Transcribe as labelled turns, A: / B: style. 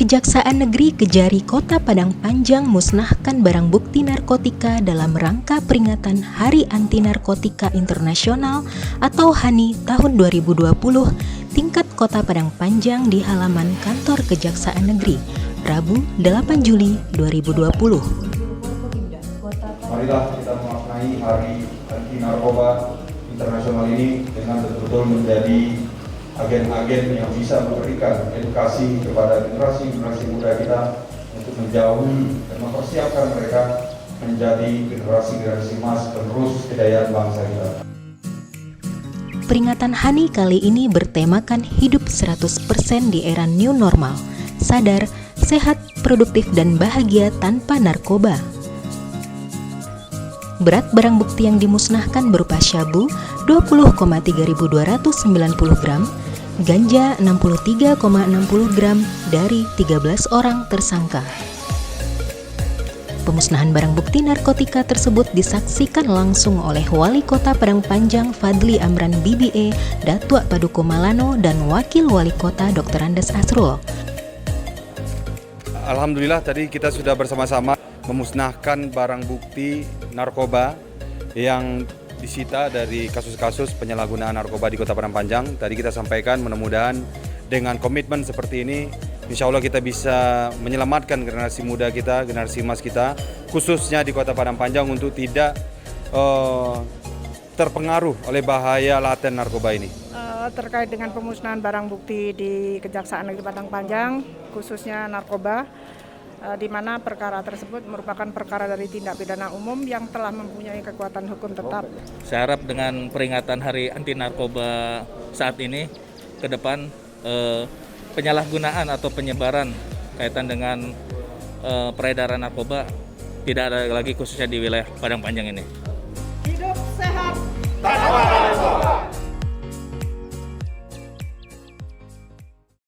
A: Kejaksaan Negeri Kejari Kota Padang Panjang musnahkan barang bukti narkotika dalam rangka peringatan Hari Anti Narkotika Internasional atau HANI tahun 2020 tingkat Kota Padang Panjang di halaman kantor Kejaksaan Negeri, Rabu 8 Juli 2020.
B: Marilah kita memaknai Hari Anti Narkoba Internasional ini dengan betul-betul menjadi agen-agen yang bisa memberikan edukasi kepada generasi-generasi muda kita untuk menjauhi dan mempersiapkan mereka menjadi generasi-generasi emas penerus kejayaan bangsa kita.
A: Peringatan HANI kali ini bertemakan hidup 100% di era new normal, sadar, sehat, produktif, dan bahagia tanpa narkoba. Berat barang bukti yang dimusnahkan berupa syabu 20,3290 gram, ganja 63,60 gram dari 13 orang tersangka. Pemusnahan barang bukti narkotika tersebut disaksikan langsung oleh Wali Kota Padang Panjang Fadli Amran BBA, Datuk Paduka Malano, dan Wakil Wali Kota Dr. Andes Asrul.
C: Alhamdulillah tadi kita sudah bersama-sama memusnahkan barang bukti narkoba yang disita dari kasus-kasus penyalahgunaan narkoba di Kota Padang Panjang. Tadi kita sampaikan mudah-mudahan dengan komitmen seperti ini, insya Allah kita bisa menyelamatkan generasi muda kita, generasi emas kita, khususnya di Kota Padang Panjang untuk tidak terpengaruh oleh bahaya laten narkoba ini.
D: Terkait dengan pemusnahan barang bukti di Kejaksaan Negeri Padang Panjang, khususnya narkoba, di mana perkara tersebut merupakan perkara dari tindak pidana umum yang telah mempunyai kekuatan hukum tetap.
E: Saya harap dengan peringatan Hari Anti Narkoba saat ini, ke depan penyalahgunaan atau penyebaran kaitan dengan peredaran narkoba tidak ada lagi, khususnya di wilayah Padang Panjang ini.
D: Hidup sehat,